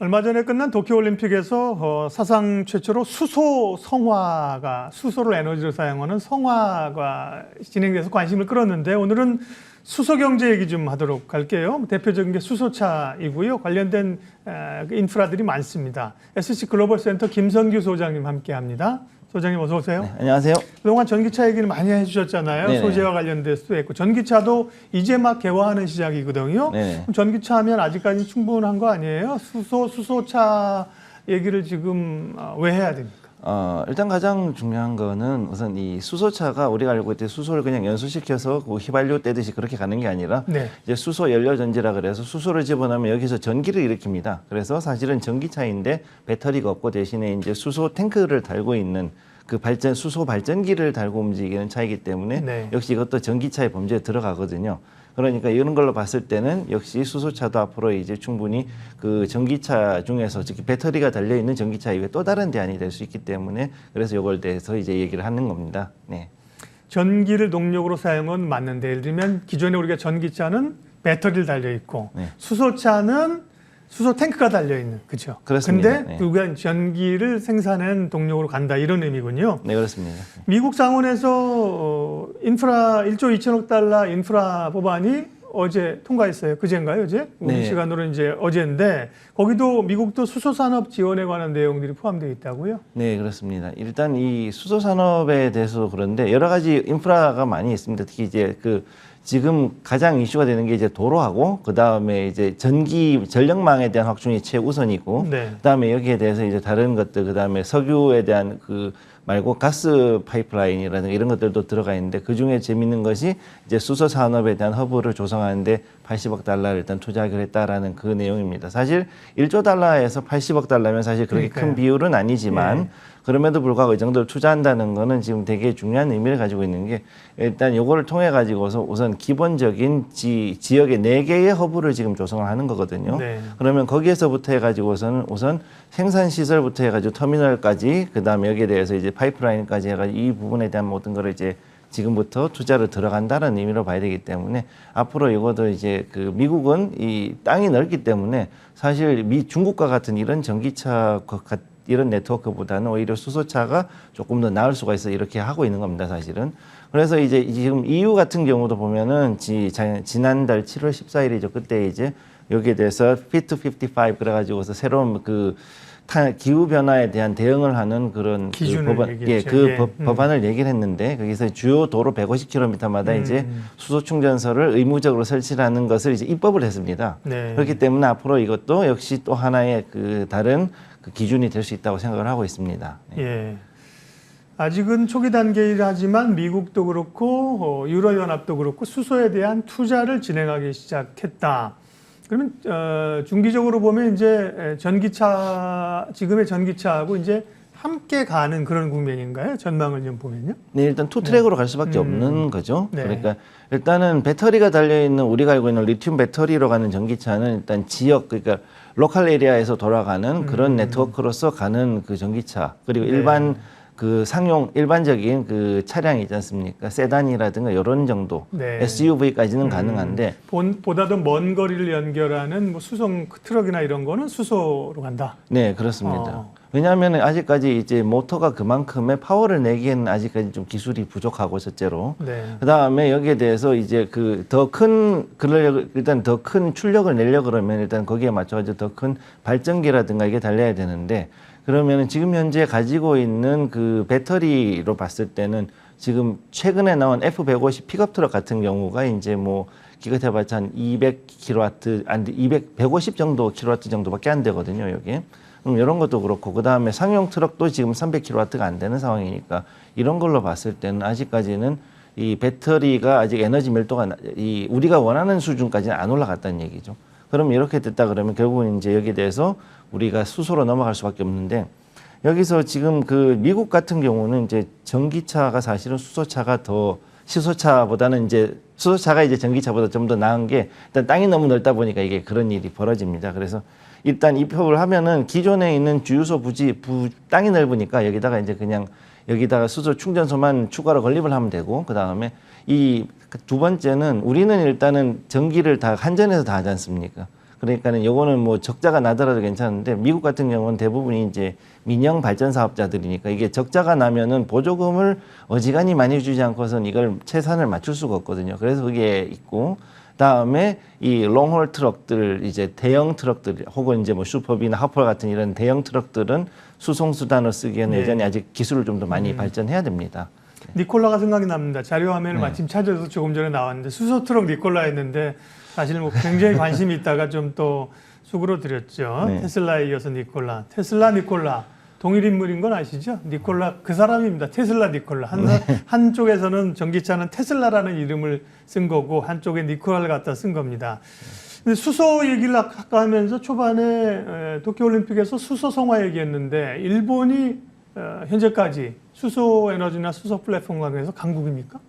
얼마 전에 끝난 도쿄올림픽에서 사상 최초로 수소 성화가, 수소를 에너지로 사용하는 성화가 진행돼서 관심을 끌었는데, 오늘은 수소 경제 얘기 좀 하도록 할게요. 대표적인 게 수소차이고요. 관련된 인프라들이 많습니다. SC 글로벌 센터 김선규 소장님 함께 합니다. 소장님 어서 오세요. 네, 안녕하세요. 그동안 전기차 얘기를 많이 해주셨잖아요. 네네. 소재와 관련돼서도 했고, 전기차도 이제 막 개화하는 시작이거든요. 네네. 그럼 전기차 하면 아직까지 충분한 거 아니에요? 수소차 얘기를 지금 왜 해야 됩니까? 일단 가장 중요한 거는 우선 이 수소차가 우리가 알고 있듯 수소를 그냥 연소시켜서 그 휘발유 떼듯이 그렇게 가는 게 아니라 네. 이제 수소 연료 전지라 그래서 수소를 집어넣으면 여기서 전기를 일으킵니다. 그래서 사실은 전기차인데 배터리가 없고 대신에 이제 수소 탱크를 달고 있는 그 수소 발전기를 달고 움직이는 차이기 때문에 네. 역시 이것도 전기차의 범죄에 들어가거든요. 그러니까 이런 걸로 봤을 때는 역시 수소차도 앞으로 이제 충분히 그 전기차 중에서 특히 배터리가 달려 있는 전기차 이외에 또 다른 대안이 될 수 있기 때문에 그래서 이걸 대해서 이제 얘기를 하는 겁니다. 네. 전기를 동력으로 사용은 맞는데, 예를 들면 기존에 우리가 전기차는 배터리를 달려 있고, 네. 수소차는 수소 탱크가 달려 있는, 그렇죠? 그렇습니다. 근데 네. 우리가 전기를 생산한 동력으로 간다, 이런 의미군요. 네, 그렇습니다. 미국 상원에서 인프라 1조 2천억 달러 인프라 법안이 어제 통과했어요. 그제인가요, 어제? 우리 네. 시간으로 이제 어제인데, 거기도 미국도 수소 산업 지원에 관한 내용들이 포함되어 있다고요? 네, 그렇습니다. 일단 이 수소 산업에 대해서 그런데 여러 가지 인프라가 많이 있습니다. 특히 이제 지금 가장 이슈가 되는 게 이제 도로하고 그다음에 이제 전력망에 대한 확충이 최우선이고 네. 그다음에 여기에 대해서 이제 다른 것들 그다음에 석유에 대한 말고 가스 파이프라인이라든가 이런 것들도 들어가 있는데 그중에 재밌는 것이 이제 수소 산업에 대한 허브를 조성하는데 80억 달러를 일단 투자하기로 했다라는 그 내용입니다. 사실 1조 달러에서 80억 달러면 사실 그렇게 그러니까요. 큰 비율은 아니지만 네. 그럼에도 불구하고 이 정도를 투자한다는 거는 지금 되게 중요한 의미를 가지고 있는 게 일단 요거를 통해 가지고서 우선 기본적인 지역의 4개의 허브를 지금 조성을 하는 거거든요. 네. 그러면 거기에서부터 해가지고서는 우선 생산 시설부터 해가지고 터미널까지 그다음에 여기에 대해서 이제 파이프라인까지 해가지고 이 부분에 대한 모든 거를 이제 지금부터 투자를 들어간다는 의미로 봐야 되기 때문에 앞으로 이것도 이제 미국은 이 땅이 넓기 때문에 사실 중국과 같은 이런 전기차 이런 네트워크보다는 오히려 수소차가 조금 더 나을 수가 있어 이렇게 하고 있는 겁니다, 사실은. 그래서 이제 지금 EU 같은 경우도 보면은 지난달 7월 14일이죠. 그때 이제 여기에 대해서 Fit to 55 그래가지고서 새로운 기후 변화에 대한 대응을 하는 그런 법안, 법안을 얘기를 했는데 거기서 주요 도로 150km마다 이제 수소 충전소를 의무적으로 설치하는 것을 이제 입법을 했습니다. 네. 그렇기 때문에 앞으로 이것도 역시 또 하나의 다른 기준이 될 수 있다고 생각을 하고 있습니다. 네. 예. 아직은 초기 단계이라지만 미국도 그렇고 유럽연합도 그렇고 수소에 대한 투자를 진행하기 시작했다. 그러면 중기적으로 보면 이제 지금의 전기차하고 이제 함께 가는 그런 국면인가요? 전망을 좀 보면요. 네, 일단 투 트랙으로 갈 수밖에 없는 거죠. 네. 그러니까 일단은 배터리가 달려 있는 우리가 알고 있는 리튬 배터리로 가는 전기차는 일단 그러니까 로컬 에리아에서 돌아가는 그런 네트워크로서 가는 그 전기차 그리고 일반 일반적인 차량이 있지 않습니까? 세단이라든가 이런 정도 네. SUV까지는 가능한데 보다 더 먼 거리를 연결하는 뭐 수송 트럭이나 이런 거는 수소로 간다. 네, 그렇습니다. 왜냐하면 아직까지 이제 모터가 그만큼의 파워를 내기에는 아직까지 좀 기술이 부족하고 첫째로. 네. 그다음에 여기에 대해서 이제 일단 더 큰 출력을 내려고 그러면 일단 거기에 맞춰가지고 더 큰 발전기라든가 이게 달려야 되는데 그러면은 지금 현재 가지고 있는 배터리로 봤을 때는 지금 최근에 나온 F150 픽업 트럭 같은 경우가 이제 기껏해봤자 한 150 정도 킬로와트 정도밖에 안 되거든요, 여기. 이런 것도 그렇고 그다음에 상용 트럭도 지금 300kW가 안 되는 상황이니까 이런 걸로 봤을 때는 아직까지는 이 배터리가 아직 에너지 밀도가 우리가 원하는 수준까지는 안 올라갔다는 얘기죠. 그럼 이렇게 됐다 그러면 결국은 이제 여기에 대해서 우리가 수소로 넘어갈 수밖에 없는데 여기서 지금 미국 같은 경우는 이제 전기차가 사실은 수소차가 이제 전기차보다 좀 더 나은 게 일단 땅이 너무 넓다 보니까 이게 그런 일이 벌어집니다. 그래서 일단 입법을 하면은 기존에 있는 주유소 땅이 넓으니까 여기다가 수소 충전소만 추가로 건립을 하면 되고 그다음에 이 두 번째는 우리는 일단은 전기를 다 한전에서 다 하지 않습니까? 그러니까는 요거는 뭐 적자가 나더라도 괜찮은데 미국 같은 경우는 대부분이 이제 민영 발전 사업자들이니까 이게 적자가 나면은 보조금을 어지간히 많이 주지 않고선 이걸 채산을 맞출 수가 없거든요. 그래서 그게 있고 다음에 이 롱홀 트럭들 이제 대형 트럭들 혹은 이제 뭐 슈퍼비나 하퍼 같은 이런 대형 트럭들은 수송 수단으로 쓰기에는 네. 여전히 아직 기술을 좀 더 많이 발전해야 됩니다. 니콜라가 생각이 납니다. 자료 화면을 마침 찾아서 조금 전에 나왔는데 수소 트럭 니콜라였는데 사실 뭐 굉장히 관심이 있다가 좀 또 수그러드렸죠. 네. 테슬라에 이어서 니콜라. 테슬라 니콜라. 동일 인물인 건 아시죠? 니콜라 그 사람입니다. 테슬라 니콜라. 한쪽에서는 전기차는 테슬라라는 이름을 쓴 거고 한쪽에 니콜라를 갖다 쓴 겁니다. 근데 수소 얘기를 아까 하면서 초반에 도쿄올림픽에서 수소 성화 얘기했는데 일본이 현재까지 수소 에너지나 수소 플랫폼 관계에서 강국입니까?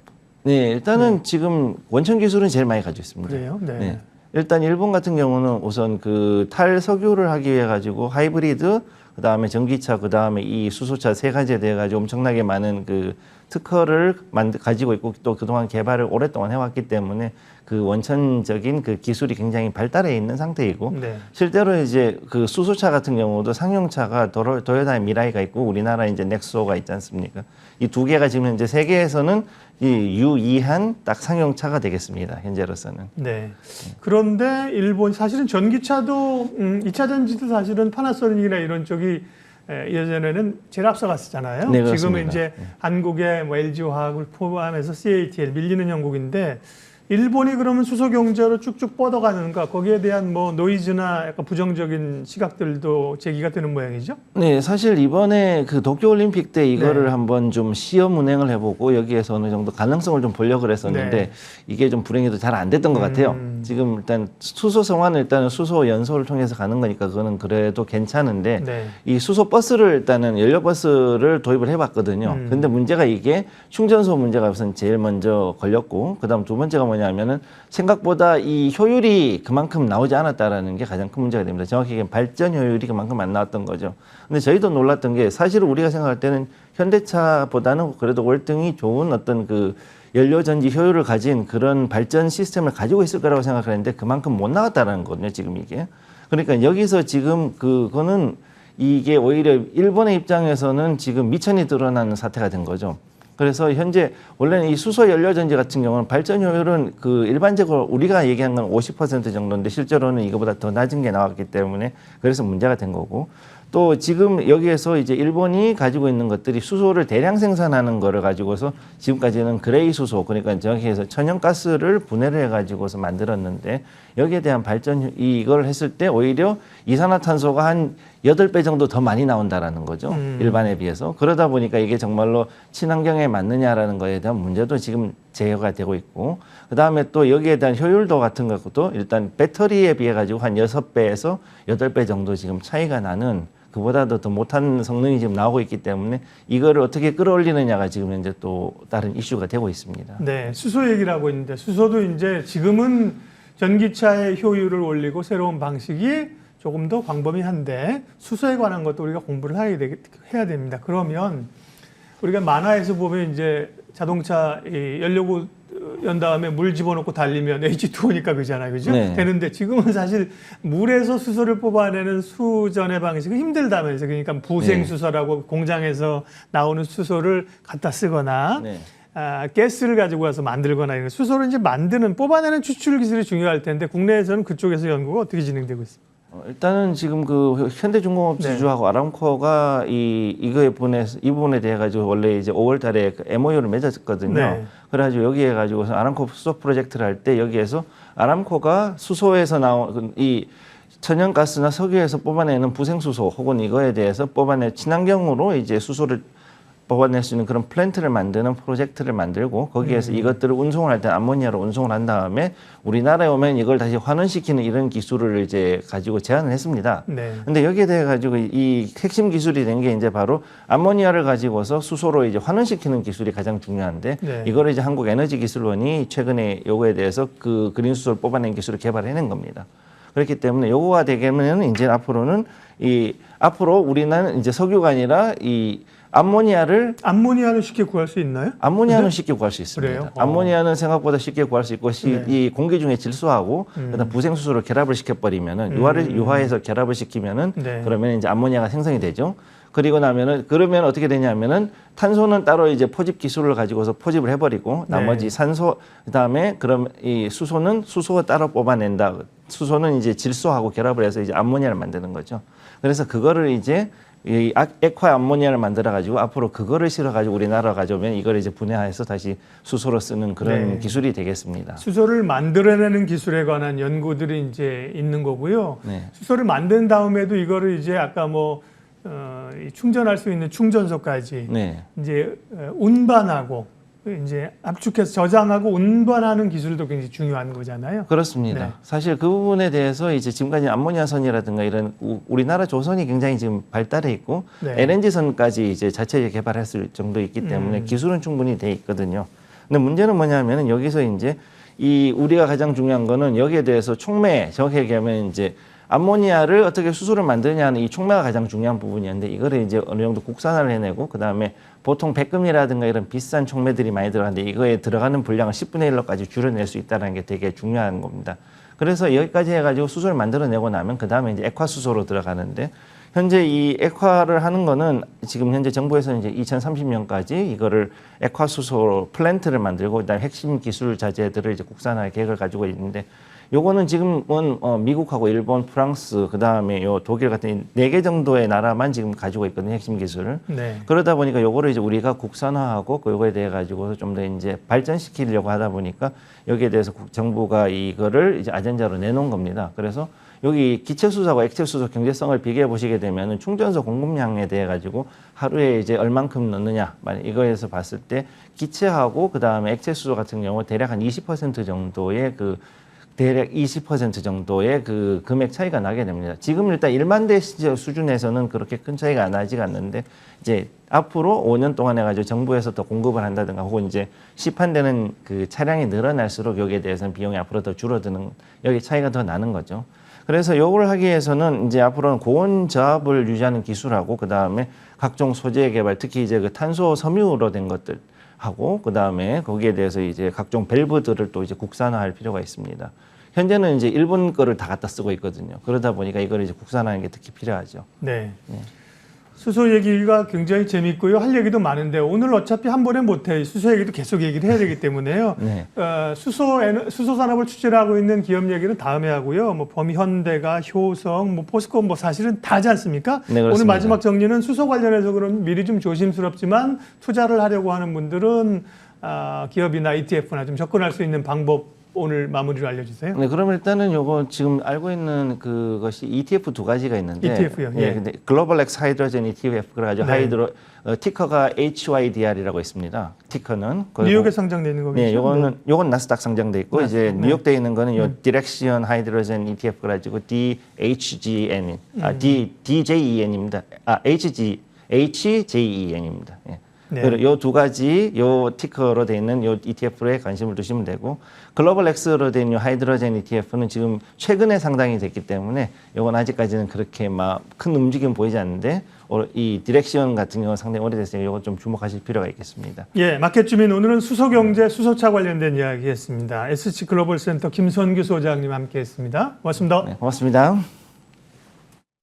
네, 일단은 지금 원천 기술은 제일 많이 가지고 있습니다. 그래요? 네. 네. 일단 일본 같은 경우는 우선 그 탈석유를 하기 위해 가지고 하이브리드, 그 다음에 전기차, 그 다음에 이 수소차 세 가지에 대해 가지고 엄청나게 많은 그 특허를 가지고 있고 또 그동안 개발을 오랫동안 해왔기 때문에 그 원천적인 그 기술이 굉장히 발달해 있는 상태이고 네. 실제로 이제 그 수소차 같은 경우도 상용차가 도요타의 미라이가 있고 우리나라 이제 넥소가 있지 않습니까? 이 두 개가 지금 현재 세계에서는 이 유의한 딱 상용차가 되겠습니다. 현재로서는. 네. 그런데 일본 사실은 전기차도 2차 전지도 사실은 파나소닉이나 이런 쪽이 예전에는 제일 앞서갔었잖아요. 네, 지금은 그렇습니다. 이제 한국의 뭐 LG화학을 포함해서 CATL 밀리는 형국인데 일본이 그러면 수소 경제로 쭉쭉 뻗어가는가 거기에 대한 뭐 노이즈나 약간 부정적인 시각들도 제기가 되는 모양이죠. 네, 사실 이번에 그 도쿄올림픽 때 이거를 네. 한번 좀 시험 운행을 해보고 여기에서 어느 정도 가능성을 좀 보려고 그랬었는데 네. 이게 좀 불행히도 잘 안 됐던 것 같아요. 지금 일단 수소 성화는 일단은 수소 연소를 통해서 가는 거니까 그거는 그래도 괜찮은데 네. 이 수소 버스를 일단은 연료 버스를 도입을 해봤거든요. 근데 문제가 이게 충전소 문제가 우선 제일 먼저 걸렸고 그다음 두 번째가 뭐냐면은 생각보다 이 효율이 그만큼 나오지 않았다라는 게 가장 큰 문제가 됩니다. 정확히 얘기하면 발전 효율이 그만큼 안 나왔던 거죠. 근데 저희도 놀랐던 게 사실은 우리가 생각할 때는 현대차보다는 그래도 월등히 좋은 어떤 그 연료 전지 효율을 가진 그런 발전 시스템을 가지고 있을 거라고 생각하는데 그만큼 못 나왔다라는 거거든요. 지금 이게. 그러니까 여기서 지금 그거는 이게 오히려 일본의 입장에서는 지금 미천이 드러나는 사태가 된 거죠. 그래서 현재 원래는 이 수소 연료 전지 같은 경우는 발전 효율은 그 일반적으로 우리가 얘기한 건 50% 정도인데 실제로는 이거보다 더 낮은 게 나왔기 때문에 그래서 문제가 된 거고 또 지금 여기에서 이제 일본이 가지고 있는 것들이 수소를 대량 생산하는 거를 가지고서 지금까지는 그레이 수소 그러니까 정확히 해서 천연가스를 분해를 해가지고서 만들었는데 여기에 대한 발전 이걸 했을 때 오히려 이산화탄소가 한 8배 정도 더 많이 나온다라는 거죠. 일반에 비해서. 그러다 보니까 이게 정말로 친환경에 맞느냐라는 거에 대한 문제도 지금 제어가 되고 있고 그다음에 또 여기에 대한 효율도 같은 것도 일단 배터리에 비해 가지고 한 6배에서 8배 정도 지금 차이가 나는 그보다도 더 못한 성능이 지금 나오고 있기 때문에 이거를 어떻게 끌어올리느냐가 지금 현재 또 다른 이슈가 되고 있습니다. 네, 수소 얘기를 하고 있는데 수소도 이제 지금은 전기차의 효율을 올리고 새로운 방식이 조금 더 광범위한데 수소에 관한 것도 우리가 공부를 해야 됩니다. 그러면 우리가 만화에서 보면 이제 자동차 연료구 연 다음에 물 집어넣고 달리면 H2O니까 그잖아요. 그죠? 네. 되는데 지금은 사실 물에서 수소를 뽑아내는 수전의 방식은 힘들다면서 그러니까 부생수소라고 공장에서 나오는 수소를 갖다 쓰거나 네. 가스를 가지고 와서 만들거나 이런 수소를 이제 뽑아내는 추출 기술이 중요할 텐데 국내에서는 그쪽에서 연구가 어떻게 진행되고 있습니까? 일단은 지금 그 현대중공업 지주하고 아람코가 이 부분에 대해 가지고 원래 이제 5월달에 그 MOU를 맺었거든요. 네. 그래가지고 여기에 가지고서 아람코 수소 프로젝트를 할 때 여기에서 아람코가 수소에서 나온 이 천연가스나 석유에서 뽑아내는 부생수소 혹은 이거에 대해서 뽑아내 친환경으로 이제 수소를 뽑아낼 수 있는 그런 플랜트를 만드는 프로젝트를 만들고 거기에서 이것들을 운송을 할 때 암모니아로 운송을 한 다음에 우리나라에 오면 이걸 다시 환원시키는 이런 기술을 이제 가지고 제안을 했습니다. 네. 근데 여기에 대해 가지고 이 핵심 기술이 된 게 이제 바로 암모니아를 가지고서 수소로 이제 환원시키는 기술이 가장 중요한데 네. 이거를 이제 한국에너지기술원이 최근에 요거에 대해서 그 그린 수소를 뽑아낸 기술을 개발해낸 겁니다. 그렇기 때문에 요거가 되게는 이제 앞으로는 앞으로 우리는 이제 석유가 아니라 이 암모니아는 쉽게 구할 수 있나요? 쉽게 구할 수 있습니다. 그래요? 암모니아는 생각보다 쉽게 구할 수 있고 네. 이 공기 중에 질소하고 그다음 부생수소를 결합을 시켜버리면은 유화해서 결합을 시키면은 네. 그러면 이제 암모니아가 생성이 되죠. 그리고 나면은 그러면 어떻게 되냐면은 탄소는 따로 이제 포집 기술을 가지고서 포집을 해버리고 나머지 네. 산소 그다음에 그럼 이 수소는 수소가 따로 뽑아낸다. 수소는 이제 질소하고 결합을 해서 이제 암모니아를 만드는 거죠. 그래서 그거를 이제 이 액화 암모니아를 만들어 가지고 앞으로 그거를 실어 가지고 우리나라 가져오면 이걸 이제 분해해서 다시 수소로 쓰는 그런 네. 기술이 되겠습니다. 수소를 만들어내는 기술에 관한 연구들이 이제 있는 거고요. 네. 수소를 만든 다음에도 이거를 이제 아까 이 충전할 수 있는 충전소까지 네. 이제 운반하고 이제 압축해서 저장하고 운반하는 기술도 굉장히 중요한 거잖아요. 그렇습니다. 네. 사실 그 부분에 대해서 이제 지금까지 암모니아선이라든가 이런 우리나라 조선이 굉장히 지금 발달해 있고 네. LNG선까지 이제 자체 개발했을 정도 있기 때문에 기술은 충분히 돼 있거든요. 근데 문제는 뭐냐면은 여기서 이제 이 우리가 가장 중요한 거는 여기에 대해서 촉매 정확히 얘기하면 이제 암모니아를 어떻게 수소를 만드냐는 이 촉매가 가장 중요한 부분이었는데 이거를 이제 어느 정도 국산화를 해내고 그다음에 보통 백금이라든가 이런 비싼 촉매들이 많이 들어가는데 이거에 들어가는 분량을 10분의 1로까지 줄여낼 수 있다는 게 되게 중요한 겁니다. 그래서 여기까지 해가지고 수소를 만들어내고 나면 그다음에 이제 액화수소로 들어가는데 현재 이 액화를 하는 거는 지금 현재 정부에서는 이제 2030년까지 이거를 액화수소 플랜트를 만들고 그다음에 핵심 기술 자재들을 이제 국산화 계획을 가지고 있는데 요거는 지금은 미국하고 일본, 프랑스, 그다음에 요 독일 같은 4개 정도의 나라만 지금 가지고 있거든요, 핵심 기술을. 네. 그러다 보니까 요거를 이제 우리가 국산화하고 요거에 대해 가지고서 좀 더 이제 발전시키려고 하다 보니까 여기에 대해서 정부가 이거를 이제 아젠다로 내놓은 겁니다. 그래서 여기 기체수소하고 액체수소 경제성을 비교해 보시게 되면은 충전소 공급량에 대해 가지고 하루에 이제 얼만큼 넣느냐, 만약 이거에서 봤을 때 기체하고 그다음에 액체수소 같은 경우 대략 한 20% 정도의 대략 20% 정도의 그 금액 차이가 나게 됩니다. 지금 일단 1만 대 수준에서는 그렇게 큰 차이가 나지가 않는데 이제 앞으로 5년 동안 해가지고 정부에서 더 공급을 한다든가 혹은 이제 시판되는 그 차량이 늘어날수록 여기에 대해서는 비용이 앞으로 더 줄어드는 여기 차이가 더 나는 거죠. 그래서 요걸 하기 위해서는 이제 앞으로는 고온 저압을 유지하는 기술하고 그 다음에 각종 소재 개발 특히 이제 그 탄소 섬유로 된 것들 하고 그 다음에 거기에 대해서 이제 각종 밸브들을 또 이제 국산화할 필요가 있습니다. 현재는 이제 일본 거를 다 갖다 쓰고 있거든요. 그러다 보니까 이걸 이제 국산화하는 게 특히 필요하죠. 네. 수소 얘기가 굉장히 재밌고요. 할 얘기도 많은데 오늘 어차피 한 번에 못해. 수소 얘기도 계속 얘기를 해야 되기 때문에요. 네. 수소 산업을 추진하고 있는 기업 얘기는 다음에 하고요. 뭐 현대가 효성, 뭐 포스코 뭐 사실은 다 하지 않습니까? 네, 그렇습니다. 오늘 마지막 정리는 수소 관련해서 그럼 미리 좀 조심스럽지만 투자를 하려고 하는 분들은 기업이나 ETF나 좀 접근할 수 있는 방법 오늘 마무리로 알려주세요. 네, 그럼 일단은 요거 지금 알고 있는 그것이 ETF 두 가지가 있는데. ETF요? 예. 근데 글로벌 엑스 하이드로젠 ETF 그래가지고 네. 티커가 HYDR이라고 있습니다. 티커는 뉴욕에 상장돼 있는 거겠죠? 네, 요건 나스닥 상장돼 있고 나스닥, 이제 네. 뉴욕돼 있는 거는 요 디렉션 하이드로젠 ETF 그래가지고 DJEN입니다. HJEN입니다. 예. 네. 요 두 가지 요 티커로 돼 있는 요 ETF에 관심을 두시면 되고 글로벌 X로 된 요 하이드로젠 ETF는 지금 최근에 상장이 됐기 때문에 요건 아직까지는 그렇게 막 큰 움직임 보이지 않는데 이 디렉션 같은 경우는 상당히 오래됐으니까 요거 좀 주목하실 필요가 있겠습니다. 예, 마켓 주민 오늘은 수소경제, 수소차 관련된 이야기했습니다. SC 글로벌 센터 김선규 소장님 함께했습니다. 고맙습니다. 네, 고맙습니다.